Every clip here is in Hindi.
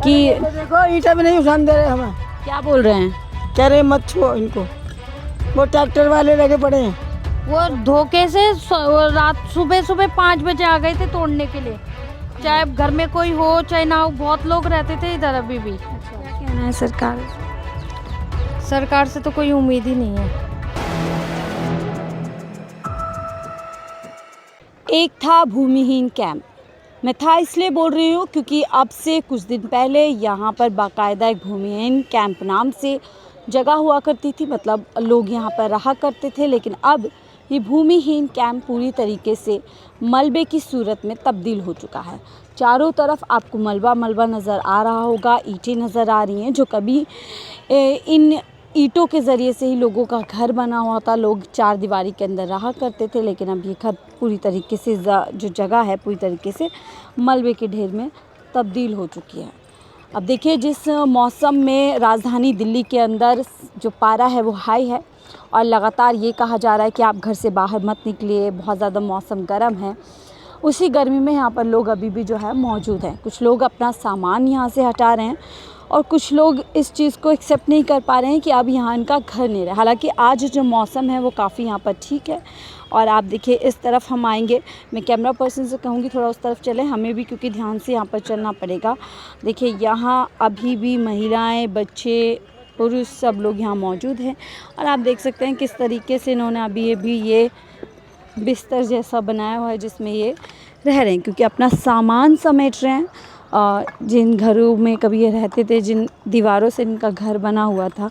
कि देखो ईंटा भी नहीं उठाने दे रहे हमें। क्या बोल रहे हैं? कह रहे मत छुओ इनको, वो ट्रैक्टर वाले लगे पड़े हैं। वो धोखे से वो रात सुबह सुबह 5 बजे आ गए थे तोड़ने के लिए, चाहे घर में कोई हो चाहे ना हो, बहुत लोग रहते थे इधर अभी भी। क्या कहना है सरकार? सरकार से तो कोई उम्मीद ही नहीं है। एक था भूमिहीन कैंप। मैं था इसलिए बोल रही हूँ क्योंकि अब से कुछ दिन पहले यहाँ पर बाकायदा एक भूमिहीन कैंप नाम से जगह हुआ करती थी, मतलब लोग यहाँ पर रहा करते थे। लेकिन अब ये भूमिहीन कैंप पूरी तरीके से मलबे की सूरत में तब्दील हो चुका है। चारों तरफ आपको मलबा मलबा नज़र आ रहा होगा, ईंटें नज़र आ रही हैं, जो कभी इन ईंटों के ज़रिए से ही लोगों का घर बना हुआ था। लोग चार दीवारी के अंदर रहा करते थे, लेकिन अब ये घर पूरी तरीके से जो जगह है पूरी तरीके से मलबे के ढेर में तब्दील हो चुकी है। अब देखिए, जिस मौसम में राजधानी दिल्ली के अंदर जो पारा है वो हाई है और लगातार ये कहा जा रहा है कि आप घर से बाहर मत निकलिए, बहुत ज़्यादा मौसम गर्म है, उसी गर्मी में यहाँ पर लोग अभी भी जो है मौजूद हैं। कुछ लोग अपना सामान यहाँ से हटा रहे हैं और कुछ लोग इस चीज़ को एक्सेप्ट नहीं कर पा रहे हैं कि अब यहाँ इनका घर नहीं रहा। हालांकि आज जो मौसम है वो काफ़ी यहाँ पर ठीक है। और आप देखिए, इस तरफ हम आएंगे, मैं कैमरा पर्सन से कहूँगी थोड़ा उस तरफ चलें, हमें भी क्योंकि ध्यान से यहाँ पर चलना पड़ेगा। देखिए, यहाँ अभी भी महिलाएँ, बच्चे, पुरुष सब लोग यहाँ मौजूद हैं और आप देख सकते हैं किस तरीके से इन्होंने अभी ये बिस्तर जैसा बनाया हुआ है जिसमें ये रह रहे हैं, क्योंकि अपना सामान समेट रहे हैं। जिन घरों में कभी ये रहते थे, जिन दीवारों से इनका घर बना हुआ था।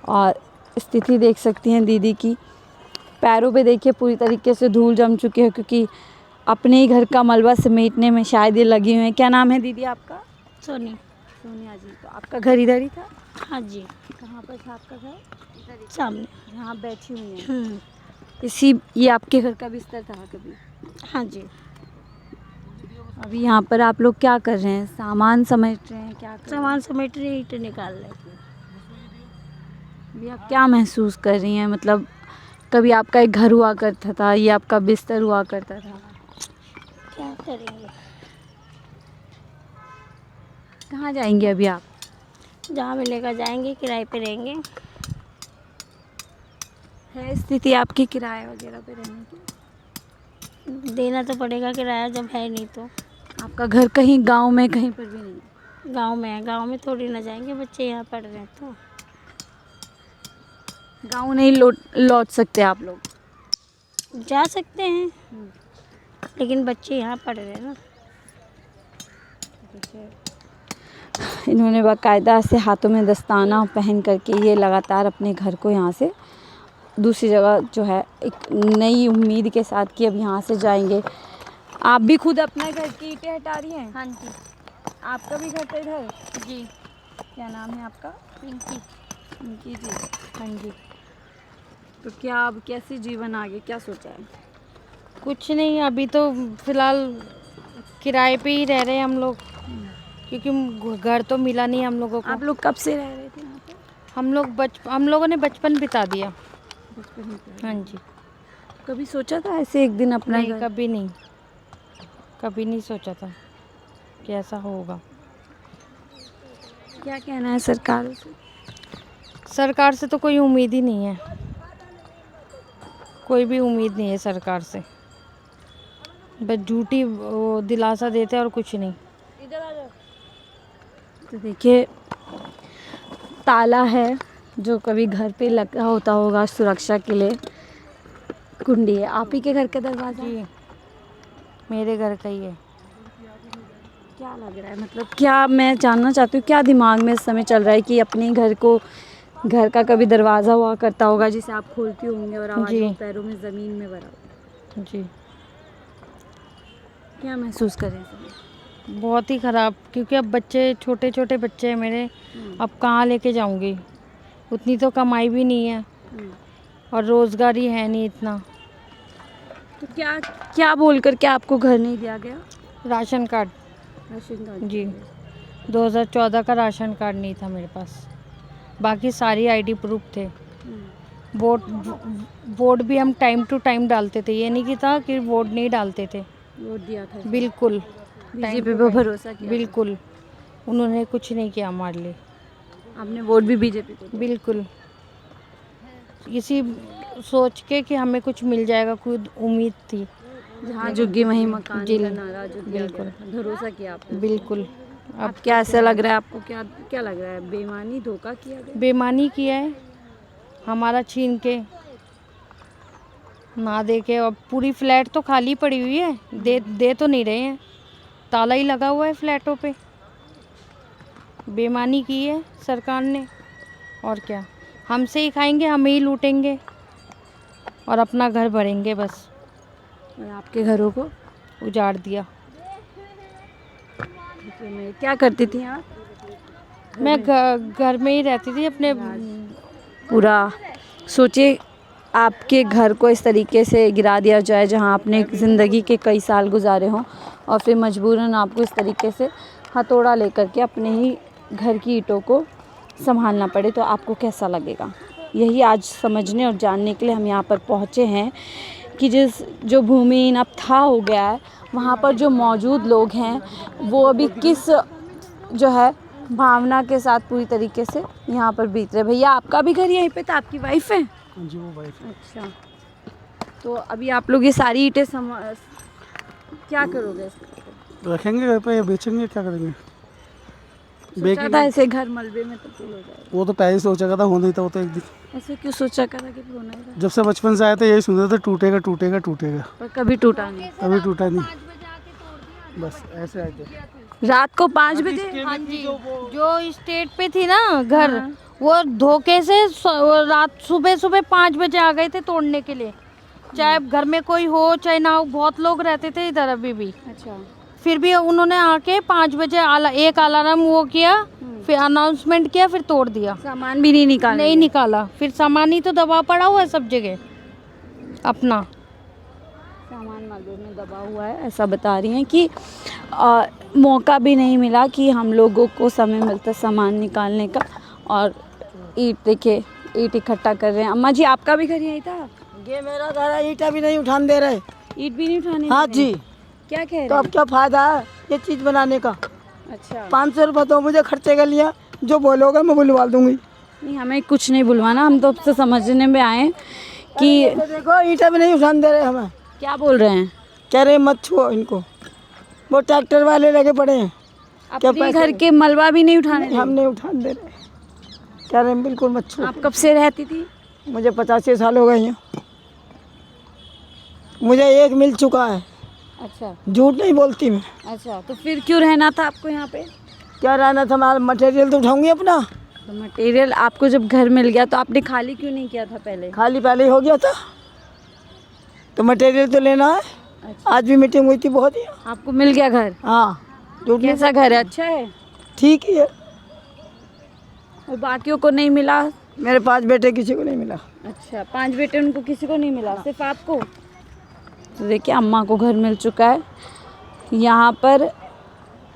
और स्थिति देख सकती हैं दीदी की, पैरों पे देखिए पूरी तरीके से धूल जम चुकी है, क्योंकि अपने ही घर का मलबा समेटने में शायद ये लगी हुई हैं। क्या नाम है दीदी आपका? सोनी। सोनिया जी। तो आपका घर इधर ही था? हाँ जी। कहाँ पर था आपका घर? इधर ही सामने। जहाँ बैठी हुई हैं। ये आपके घर का बिस्तर था कभी? हाँ जी। अभी यहाँ पर आप लोग क्या कर रहे हैं? सामान समेट रहे हैं? क्या कर रहे हैं? सामान समेट रहे, ईंटें निकाल रहे। अभी आप क्या महसूस कर रही हैं? मतलब कभी आपका एक घर हुआ करता था, ये आपका बिस्तर हुआ करता था, क्या करेंगे? कहाँ जाएंगे अभी आप? जहाँ मिलेगा जाएंगे, किराए पे रहेंगे। है स्थिति आपकी किराए वगैरह पे रहने की? देना तो पड़ेगा किराया, जब है नहीं तो। आपका घर कहीं गांव में कहीं पर भी नहीं है? गांव में है, गांव में थोड़ी ना जाएंगे, बच्चे यहाँ पढ़ रहे हैं तो। गांव नहीं लौट सकते आप लोग? जा सकते हैं, लेकिन बच्चे यहाँ पढ़ रहे हैं ना। इन्होंने बाकायदा से हाथों में दस्ताना पहन करके ये लगातार अपने घर को यहाँ से दूसरी जगह जो है एक नई उम्मीद के साथ कि अब यहाँ से जाएंगे। आप भी खुद अपने घर की ईंटें हटा रही हैं? हाँ जी। आपका भी घर था इधर? जी। क्या नाम है आपका? पिंकी। पिंकी जी। हाँ जी। तो क्या अब कैसे जीवन आगे क्या सोचा है? कुछ नहीं, अभी तो फिलहाल किराए पे ही रह रहे हैं हम लोग, क्योंकि घर तो मिला नहीं हम लोगों को। आप लोग कब से रह रहे थे यहाँ पे? हम लोगों ने बचपन बिता दिया। बचपन में? हाँ जी। कभी सोचा था ऐसे एक दिन अपना नहीं, घर? कभी नहीं सोचा था कि ऐसा होगा। क्या कहना है सरकार से? सरकार से तो कोई उम्मीद ही नहीं है, कोई भी उम्मीद नहीं है सरकार से। बस झूठी वो दिलासा देते हैं और कुछ नहीं। तो देखिए, ताला है जो कभी घर पे लगा होता होगा सुरक्षा के लिए, कुंडी है। आप ही के घर का दरवाज़ा? जी, मेरे घर का ही है। क्या लग रहा है, मतलब क्या, मैं जानना चाहती हूँ क्या दिमाग में इस समय चल रहा है कि अपने घर का कभी दरवाज़ा हुआ करता होगा जिसे आप खोलती होंगे और आवाज़ जी। पैरों में ज़मीन में भरा होगा। जी। क्या महसूस कर रहे हैं इस समय? बहुत ही ख़राब, क्योंकि अब बच्चे छोटे छोटे बच्चे हैं मेरे, अब कहाँ लेके जाऊंगी? उतनी तो कमाई भी नहीं है और रोज़गार ही है नहीं इतना। तो क्या बोल कर के आपको घर नहीं दिया गया? Ration card. Ration card? जी, 2014 का राशन कार्ड नहीं था मेरे पास, बाकी सारी आईडी प्रूफ थे। वोट भी हम टाइम टू टाइम डालते थे, ये नहीं कि था कि वोट नहीं डालते थे। वोट दिया था? बिल्कुल बीजेपी पे भरोसा किया? बिल्कुल। उन्होंने कुछ नहीं किया हमारे लिए। आपने वोट भी बीजेपी को दिया। बिल्कुल इसी सोच के कि हमें कुछ मिल जाएगा, खुद उम्मीद थी। जहाँ झुग्गी वहीं मकान जी, का नारा जो दिया बिल्कुल। गया था, भरोसा किया आपने। बिल्कुल। अब क्या ऐसा लग रहा है आपको, क्या क्या लग रहा है, बेईमानी धोखा किया गया? बेईमानी किया है, हमारा छीन के ना दे के। अब पूरी फ्लैट तो खाली पड़ी हुई है, दे तो नहीं रहे हैं, ताला ही लगा हुआ है फ्लैटों पे। बेईमानी की है सरकार ने, और क्या। हमसे ही खाएंगे, हम ही लूटेंगे और अपना घर भरेंगे बस। और आपके घरों को उजाड़ दिया। में क्या करती थी आप? मैं घर में ही रहती थी अपने। पूरा सोचिए, आपके घर को इस तरीके से गिरा दिया जाए जहां आपने ज़िंदगी के कई साल गुजारे हों, और फिर मजबूरन आपको इस तरीके से हथौड़ा लेकर के अपने ही घर की ईंटों को संभालना पड़े, तो आपको कैसा लगेगा? यही आज समझने और जानने के लिए हम यहाँ पर पहुँचे हैं कि जो भूमिहीन अब था हो गया है, वहाँ पर जो मौजूद लोग हैं वो अभी किस जो है भावना के साथ पूरी तरीके से यहाँ पर बीत रहे। भैया, आपका भी घर यहीं पे था? आपकी वाइफ है? जी, वो वाइफ है। अच्छा, तो अभी आप लोग ये सारी ईंटें क्या करोगे इसको? रखेंगे घर पे या बेचेंगे, क्या करेंगे? सोचा था ऐसे घर मलबे में तब्दील हो जाएगा? वो तो पहले सोचा था, होना ही था वो तो एक दिन। ऐसे क्यों सोचा करा कि होना ही था? जब से बचपन से आए थे यही सुनते थे, टूटेगा टूटेगा टूटेगा, पर कभी टूटा नहीं। कभी टूटा नहीं। बस ऐसे आए थे। रात को 5 बजे? हाँ जी, जो स्टेट पे थी ना घर, वो धोखे से रात सुबह 5 बजे आ गए थे तोड़ने के लिए। चाहे घर में कोई हो चाहे ना हो, बहुत लोग रहते थे इधर अभी भी। अच्छा, फिर भी उन्होंने आके 5 बजे एक अलार्म वो किया, फिर अनाउंसमेंट किया, फिर तोड़ दिया। सामान भी नहीं निकाला? नहीं निकाला, फिर सामान ही तो दबा पड़ा हुआ है सब जगह अपना। सामान मलबे में दबा हुआ है, ऐसा बता रही हैं कि मौका भी नहीं मिला कि हम लोगों को समय मिलता सामान निकालने का। और ईंट देखिए, ईंट इकट्ठा कर रहे हैं। अम्मा जी, आपका भी घर यही था? ये मेरा घर है, ईंटा भी नहीं उठाने दे रहे। ईंट भी नहीं उठाने? हाँ दे रहे? जी। क्या कह रहे तो अब क्या फायदा है ये चीज़ बनाने का? अच्छा, 500 रुपये तो मुझे खर्चे के लिए, जो बोलोगे मैं बुलवा दूंगी। नहीं, हमें कुछ नहीं बुलवाना, हम तो आपसे समझने में आए कि तो देखो, ईंटा भी नहीं उठाने दे रहे हमें। क्या बोल रहे हैं? कह रहे मत छुओ इनको, वो ट्रैक्टर वाले लगे पड़े हैं। अपने घर के मलबा भी नहीं उठाने हम नहीं उठाने दे रहे, कह रहे हैं बिल्कुल मत छुओ। आप कब से रहती थी? मुझे 85 साल हो गए हैं, मुझे एक मिल चुका है। अच्छा झूठ नहीं बोलती मैं। अच्छा, तो फिर क्यों रहना था आपको यहाँ पे? क्या रहना था, हमारा मटेरियल तो उठाऊंगी अपना। तो मटेरियल आपको जब घर मिल गया तो आपने खाली क्यों नहीं किया था पहले? खाली पहले ही हो गया था, तो मटेरियल तो लेना है। अच्छा, आज भी मीटिंग हुई थी बहुत ही। आपको मिल गया घर? हाँ, झूठ नहीं, कैसा घर है? अच्छा है? ठीक ही है। और बाकियों को नहीं मिला? मेरे 5 बेटे, किसी को नहीं मिला। अच्छा, 5 बेटे, उनको किसी को नहीं मिला, सिर्फ आपको? तो देखिए, अम्मा को घर मिल चुका है। यहाँ पर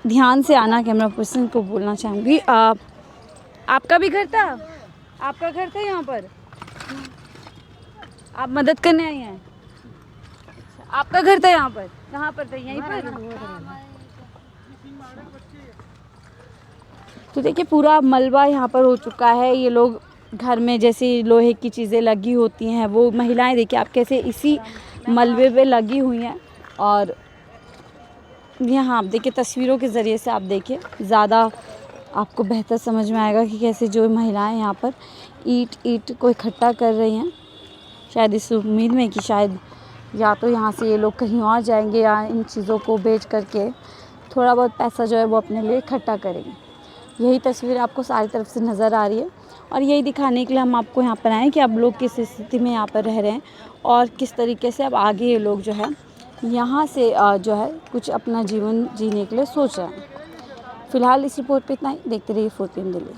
ध्यान से आना, कैमरा पर्सन को बोलना चाहूँगी, आपका भी घर था? आपका घर था यहाँ पर? आप मदद करने आई हैं? अच्छा, आपका घर था यहाँ पर? कहाँ पर था? यहीं पर? तो देखिए, पूरा मलबा यहाँ पर हो चुका है। ये लोग घर में जैसे लोहे की चीज़ें लगी होती हैं, वो महिलाएं देखिए आप कैसे इसी मलबे पे लगी हुई हैं। और यहाँ आप देखिए, तस्वीरों के ज़रिए से आप देखिए, ज़्यादा आपको बेहतर समझ में आएगा कि कैसे जो महिलाएं यहाँ पर ईंट को इकट्ठा कर रही हैं, शायद इस उम्मीद में कि शायद या तो यहाँ से ये लोग कहीं और जाएंगे या इन चीज़ों को बेच करके थोड़ा बहुत पैसा जो है वो अपने लिए इकट्ठा करेंगे। यही तस्वीर आपको सारी तरफ से नज़र आ रही है, और यही दिखाने के लिए हम आपको यहाँ पर आए कि अब लोग किस स्थिति में यहाँ पर रह रहे हैं और किस तरीके से अब आगे ये लोग जो है यहाँ से जो है कुछ अपना जीवन जीने के लिए सोच रहे हैं। फ़िलहाल इस रिपोर्ट पे इतना ही। देखते रहिए 4PM दिल्ली।